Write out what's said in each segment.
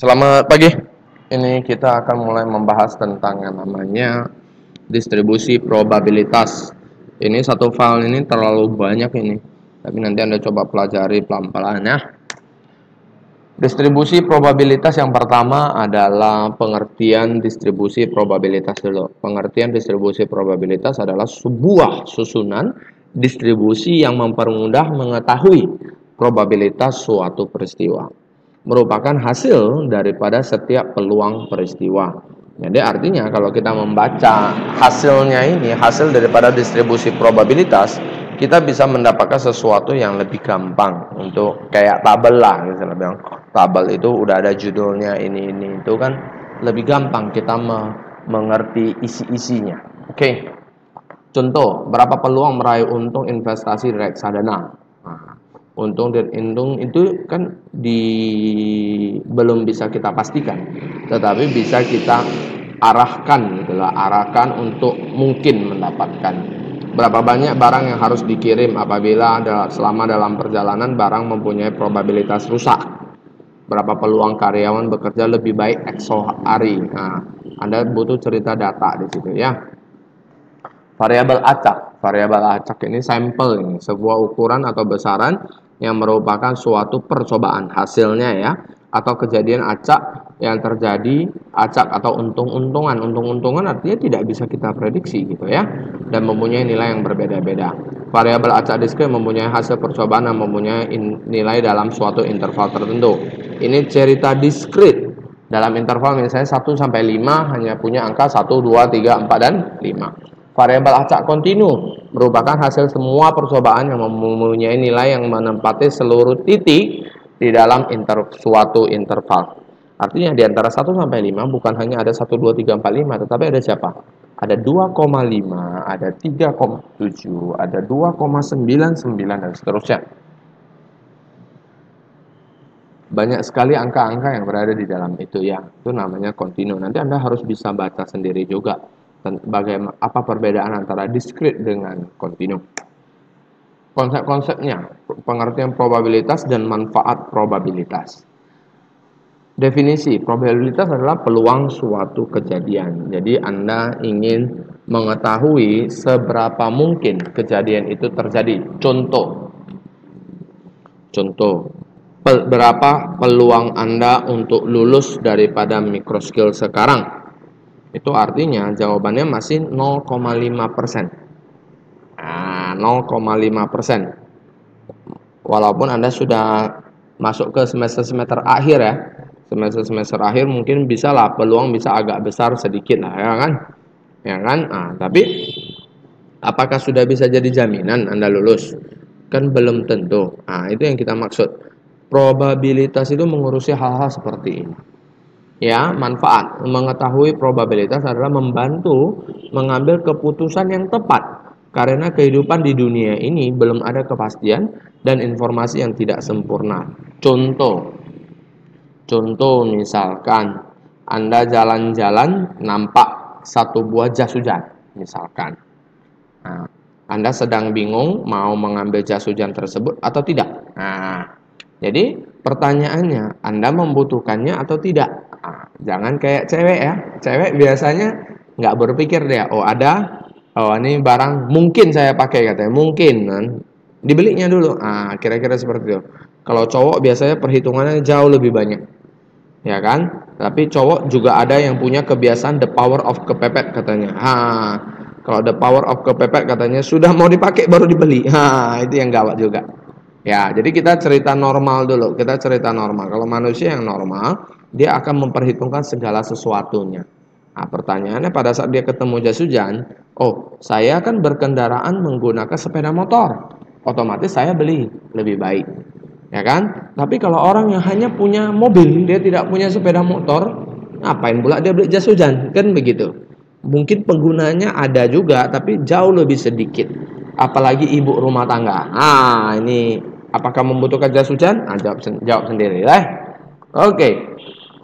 Selamat pagi. Ini kita akan mulai membahas tentang yang namanya distribusi probabilitas. Ini satu file ini terlalu banyak ini. Tapi nanti Anda coba pelajari pelan-pelan ya. Distribusi probabilitas yang pertama adalah pengertian distribusi probabilitas dulu. Pengertian distribusi probabilitas adalah sebuah susunan distribusi yang mempermudah mengetahui probabilitas suatu peristiwa. Merupakan hasil daripada setiap peluang peristiwa. Jadi artinya kalau kita membaca hasilnya ini, hasil daripada distribusi probabilitas, kita bisa mendapatkan sesuatu yang lebih gampang untuk kayak tabel lah, misalnya bilang tabel itu udah ada judulnya ini itu kan lebih gampang kita mengerti isi-isinya. Oke. Contoh, berapa peluang meraih untung investasi reksadana? Nah, untung dan untung itu kan belum bisa kita pastikan, tetapi bisa kita arahkan gitulah, arahkan untuk mungkin mendapatkan. Berapa banyak barang yang harus dikirim apabila selama dalam perjalanan barang mempunyai probabilitas rusak? Berapa peluang karyawan bekerja lebih baik esok hari? Nah, Anda butuh cerita data di situ ya. Variabel acak ini sampel ini, sebuah ukuran atau besaran yang merupakan suatu percobaan hasilnya ya, atau kejadian acak yang terjadi, acak atau untung-untungan. Untung-untungan artinya tidak bisa kita prediksi gitu ya, dan mempunyai nilai yang berbeda-beda. Variabel acak diskrit mempunyai hasil percobaan yang mempunyai nilai dalam suatu interval tertentu. Ini cerita diskrit. Dalam interval misalnya 1 sampai 5 hanya punya angka 1, 2, 3, 4 dan 5. Variabel acak kontinu merupakan hasil semua percobaan yang mempunyai nilai yang menempati seluruh titik di dalam suatu interval. Artinya di antara 1 sampai 5 bukan hanya ada 1, 2, 3, 4, 5, tetapi ada siapa? Ada 2,5, ada 3,7, ada 2,99 dan seterusnya. Banyak sekali angka-angka yang berada di dalam itu ya. Itu namanya kontinu. Nanti Anda harus bisa baca sendiri juga bagaimana apa perbedaan antara diskrit dengan kontinu. Konsep-konsepnya, pengertian probabilitas dan manfaat probabilitas. Definisi probabilitas adalah peluang suatu kejadian. Jadi Anda ingin mengetahui seberapa mungkin kejadian itu terjadi. Contoh, berapa peluang Anda untuk lulus daripada microskill sekarang? Itu artinya jawabannya masih 0,5%. Nah, 0,5%. Walaupun Anda sudah masuk ke semester-semester akhir ya. Semester-semester akhir mungkin bisa lah, peluang bisa agak besar sedikit lah, ya kan? Ya kan? Nah, tapi apakah sudah bisa jadi jaminan Anda lulus? Kan belum tentu. Nah, itu yang kita maksud. Probabilitas itu mengurusi hal-hal seperti ini. Ya, manfaat mengetahui probabilitas adalah membantu mengambil keputusan yang tepat karena kehidupan di dunia ini belum ada kepastian dan informasi yang tidak sempurna. Contoh misalkan Anda jalan-jalan nampak satu buah jas hujan misalkan. Nah, Anda sedang bingung mau mengambil jas hujan tersebut atau tidak. Nah, jadi pertanyaannya, Anda membutuhkannya atau tidak? Nah, jangan kayak cewek ya. Cewek biasanya nggak berpikir dia, oh ini barang mungkin saya pakai katanya, mungkin kan. Dibelinya dulu. Nah, kira-kira seperti itu. Kalau cowok biasanya perhitungannya jauh lebih banyak. Ya kan? Tapi cowok juga ada yang punya kebiasaan the power of kepepet katanya. Kalau the power of kepepet katanya sudah mau dipakai baru dibeli. Itu yang gawat juga. Ya, jadi kita cerita normal dulu. Kita cerita normal. Kalau manusia yang normal, dia akan memperhitungkan segala sesuatunya. Nah, pertanyaannya pada saat dia ketemu jas hujan, oh, saya kan berkendaraan menggunakan sepeda motor. Otomatis saya beli lebih baik. Ya kan? Tapi kalau orang yang hanya punya mobil, dia tidak punya sepeda motor, ngapain pula dia beli jas hujan? Kan begitu. Mungkin penggunanya ada juga, tapi jauh lebih sedikit. Apalagi ibu rumah tangga. Ini apakah membutuhkan jas hujan? Jawab sendiri ya. Oke.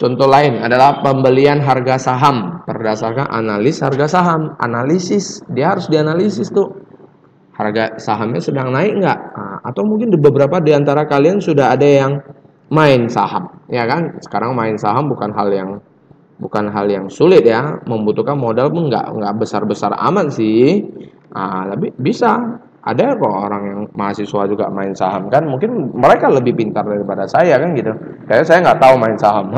Contoh lain adalah pembelian harga saham berdasarkan analis harga saham. Analisis, dia harus dianalisis tuh. Harga sahamnya sedang naik nggak? Atau mungkin beberapa di antara kalian sudah ada yang main saham. Ya kan? Sekarang main saham bukan hal yang sulit ya, membutuhkan modal pun nggak besar-besar amat sih. Tapi bisa. Ada kok orang yang mahasiswa juga main saham kan, mungkin mereka lebih pintar daripada saya kan gitu. Kayak saya nggak tahu main saham.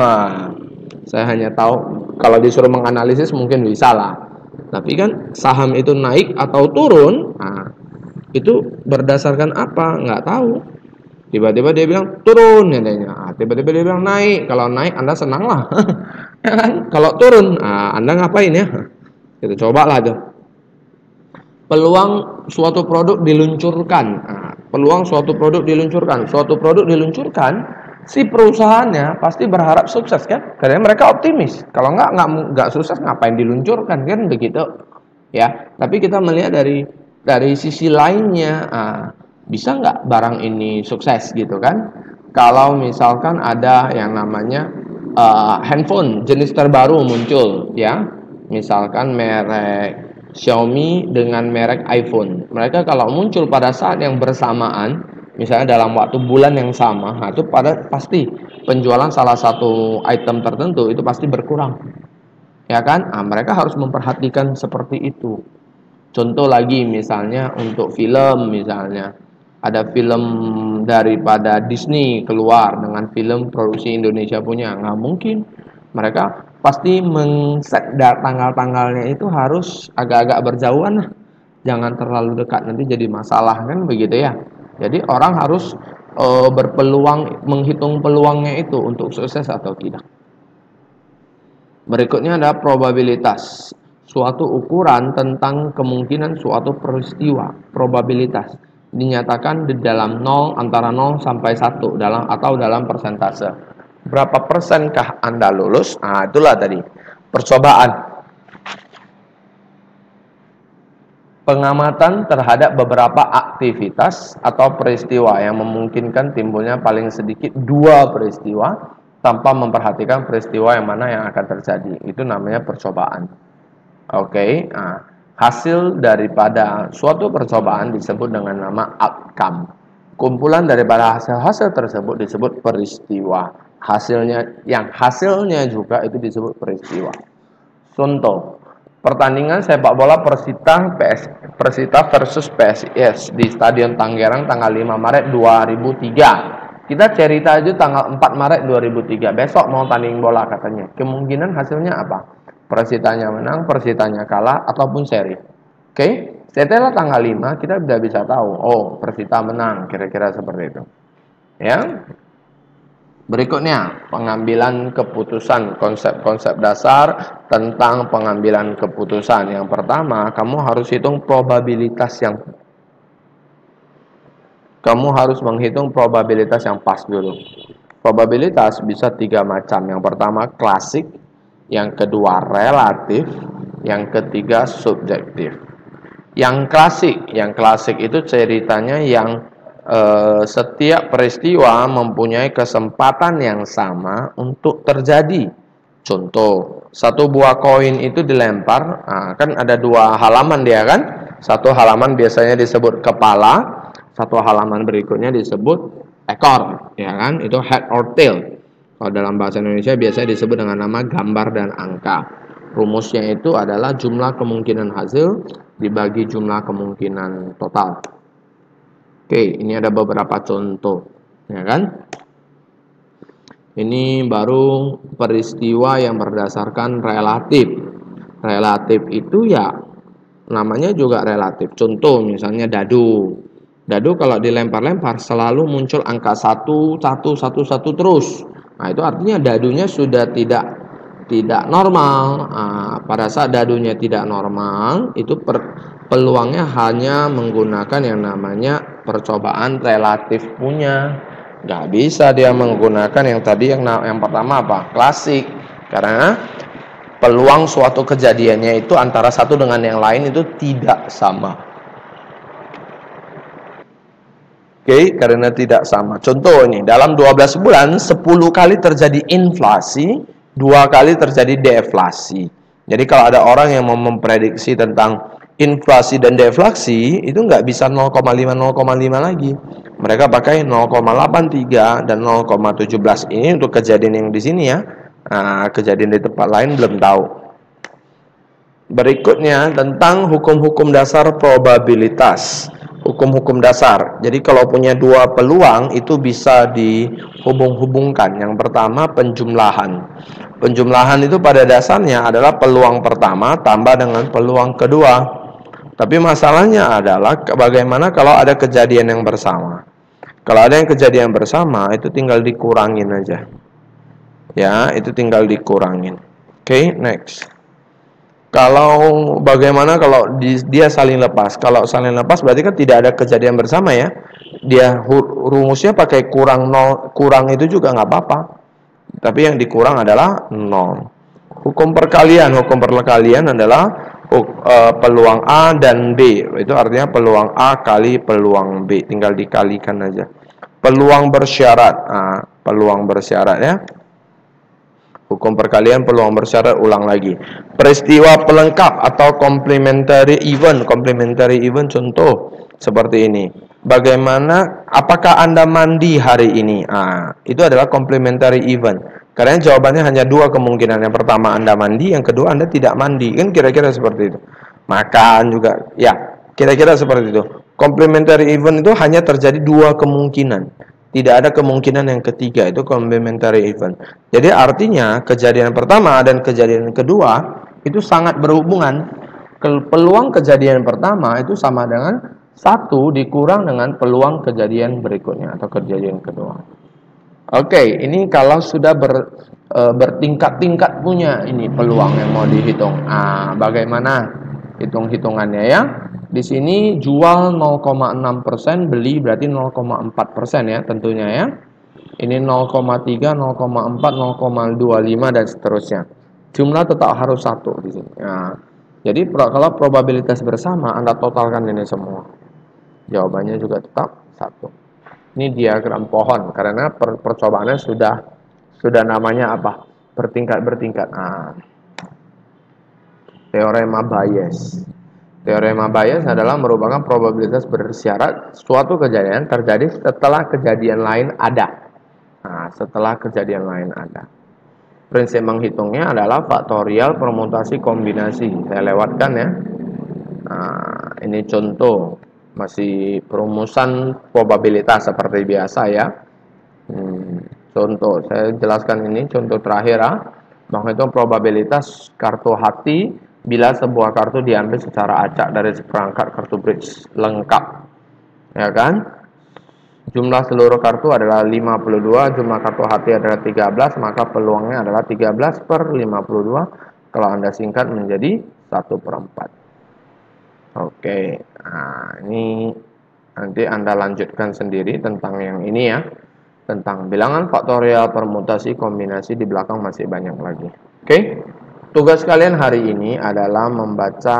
Saya hanya tahu kalau disuruh menganalisis mungkin bisa lah. Tapi kan saham itu naik atau turun, itu berdasarkan apa? Nggak tahu. Tiba-tiba dia bilang turun katanya. Tiba-tiba dia bilang naik. Kalau naik Anda senang lah. Ya kan? Kalau turun, Anda ngapain ya? Kita cobalah tuh. Peluang suatu produk diluncurkan. Suatu produk diluncurkan, si perusahaannya pasti berharap sukses kan? Karena mereka optimis. Kalau nggak sukses ngapain diluncurkan kan begitu. Ya, tapi kita melihat dari sisi lainnya, bisa nggak barang ini sukses gitu kan? Kalau misalkan ada yang namanya handphone jenis terbaru muncul, ya, misalkan merek Xiaomi dengan merek iPhone. Mereka kalau muncul pada saat yang bersamaan, misalnya dalam waktu bulan yang sama, itu pasti penjualan salah satu item tertentu itu pasti berkurang. Ya kan? Mereka harus memperhatikan seperti itu. Contoh lagi misalnya untuk film, misalnya ada film daripada Disney keluar dengan film produksi Indonesia punya, nggak mungkin. Mereka pasti men-set tanggal-tanggalnya itu harus agak-agak berjauhan lah. Jangan terlalu dekat, nanti jadi masalah kan begitu ya. Jadi orang harus berpeluang, menghitung peluangnya itu untuk sukses atau tidak. Berikutnya ada probabilitas. Suatu ukuran tentang kemungkinan suatu peristiwa. Probabilitas dinyatakan di dalam 0, antara 0 sampai 1 dalam persentase. Berapa persenkah Anda lulus? Itulah tadi percobaan. Pengamatan terhadap beberapa aktivitas atau peristiwa yang memungkinkan timbulnya paling sedikit 2 peristiwa tanpa memperhatikan peristiwa yang mana yang akan terjadi. Itu namanya percobaan. Oke. Hasil daripada suatu percobaan disebut dengan nama outcome. Kumpulan daripada hasil-hasil tersebut disebut peristiwa. Hasilnya juga itu disebut peristiwa. Contoh, pertandingan sepak bola Persita versus PSIS di Stadion Tangerang tanggal 5 Maret 2003. Kita cerita aja tanggal 4 Maret 2003. Besok mau tanding bola katanya. Kemungkinan hasilnya apa? Persitanya menang, Persitanya kalah, ataupun seri. Oke? Setelah tanggal 5 kita sudah bisa tahu, Persita menang, kira-kira seperti itu. Ya. Berikutnya, pengambilan keputusan, konsep-konsep dasar tentang pengambilan keputusan. Yang pertama, kamu harus menghitung probabilitas yang pas dulu. Probabilitas bisa 3 macam. Yang pertama klasik, yang kedua relatif, yang ketiga subjektif. Yang klasik itu ceritanya yang setiap peristiwa mempunyai kesempatan yang sama untuk terjadi. Contoh, satu buah koin itu dilempar, kan ada 2 halaman dia kan. Satu halaman biasanya disebut kepala, satu halaman berikutnya disebut ekor, ya kan? Itu head or tail. Kalau dalam bahasa Indonesia biasanya disebut dengan nama gambar dan angka. Rumusnya itu adalah jumlah kemungkinan hasil dibagi jumlah kemungkinan total. Oke, ini ada beberapa contoh, ya kan? Ini baru peristiwa yang berdasarkan relatif. Relatif itu ya namanya juga relatif. Contoh misalnya dadu. Dadu kalau dilempar-lempar selalu muncul angka 1, 1, 1, 1 terus. Itu artinya dadunya sudah tidak normal. Pada saat dadunya tidak normal, itu peluangnya hanya menggunakan yang namanya percobaan relatif punya. Nggak bisa dia menggunakan yang tadi yang pertama apa? Klasik. Karena peluang suatu kejadiannya itu antara satu dengan yang lain itu tidak sama. Oke, karena tidak sama. Contoh ini, dalam 12 bulan 10 kali terjadi inflasi, 2 kali terjadi deflasi. Jadi kalau ada orang yang mau memprediksi tentang inflasi dan deflasi, itu nggak bisa 0,5 lagi. Mereka pakai 0,83 dan 0,17. Ini untuk kejadian yang di sini ya. Nah, kejadian di tempat lain belum tahu. Berikutnya tentang hukum-hukum dasar probabilitas. Hukum-hukum dasar. Jadi kalau punya dua peluang itu bisa dihubung-hubungkan. Yang pertama penjumlahan. Penjumlahan itu pada dasarnya adalah peluang pertama tambah dengan peluang kedua. Tapi masalahnya adalah bagaimana kalau ada kejadian yang bersama. Kalau ada yang kejadian bersama itu tinggal dikurangin aja. Ya, itu tinggal dikurangin. Oke, next. Kalau bagaimana kalau dia saling lepas? Kalau saling lepas berarti kan tidak ada kejadian bersama ya. Dia rumusnya pakai kurang 0, kurang itu juga nggak apa-apa. Tapi yang dikurang adalah 0. Hukum perkalian adalah peluang A dan B. Itu artinya peluang A kali peluang B. Tinggal dikalikan aja. Peluang bersyarat. Nah, peluang bersyarat ya. Hukum perkalian peluang bersyarat ulang lagi. Peristiwa pelengkap atau complementary event. Complementary event contoh seperti ini. Bagaimana, apakah Anda mandi hari ini? Itu adalah complementary event. Karena jawabannya hanya dua kemungkinan. Yang pertama Anda mandi, yang kedua Anda tidak mandi. Kan kira-kira seperti itu. Makan juga. Ya, kira-kira seperti itu. Complementary event itu hanya terjadi dua kemungkinan. Tidak ada kemungkinan yang ketiga, itu complementary event. Jadi artinya kejadian pertama dan kejadian kedua itu sangat berhubungan. Peluang kejadian pertama itu sama dengan 1 dikurang dengan peluang kejadian berikutnya atau kejadian kedua. Oke, ini kalau sudah bertingkat-tingkat punya ini peluang yang mau dihitung. Bagaimana hitung-hitungannya ya? Di sini jual 0,6%, beli berarti 0,4% ya tentunya ya. Ini 0,3, 0,4, 0,25 dan seterusnya. Jumlah tetap harus 1 di sini. Nah, jadi kalau probabilitas bersama Anda totalkan ini semua. Jawabannya juga tetap 1. Ini diagram pohon karena percobaannya sudah namanya apa? Bertingkat-bertingkat. Teorema Bayes. Teorema Bayes adalah merupakan probabilitas bersyarat suatu kejadian terjadi setelah kejadian lain ada. Setelah kejadian lain ada. Prinsip menghitungnya adalah faktorial permutasi kombinasi. Saya lewatkan ya. Ini contoh. Masih perumusan probabilitas seperti biasa ya. Contoh, saya jelaskan ini contoh terakhir menghitung probabilitas kartu hati bila sebuah kartu diambil secara acak dari seperangkat kartu bridge lengkap. Ya kan? Jumlah seluruh kartu adalah 52, jumlah kartu hati adalah 13, maka peluangnya adalah 13/52. Kalau Anda singkat menjadi 1/4. Oke. Ini nanti Anda lanjutkan sendiri tentang yang ini ya. Tentang bilangan faktorial, permutasi, kombinasi, di belakang masih banyak lagi. Oke. Tugas kalian hari ini adalah membaca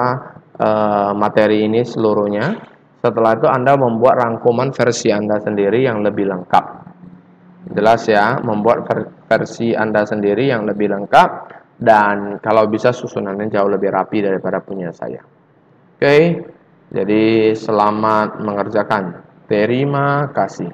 materi ini seluruhnya. Setelah itu Anda membuat rangkuman versi Anda sendiri yang lebih lengkap. Jelas ya, membuat versi Anda sendiri yang lebih lengkap. Dan kalau bisa susunannya jauh lebih rapi daripada punya saya. Oke, jadi selamat mengerjakan. Terima kasih.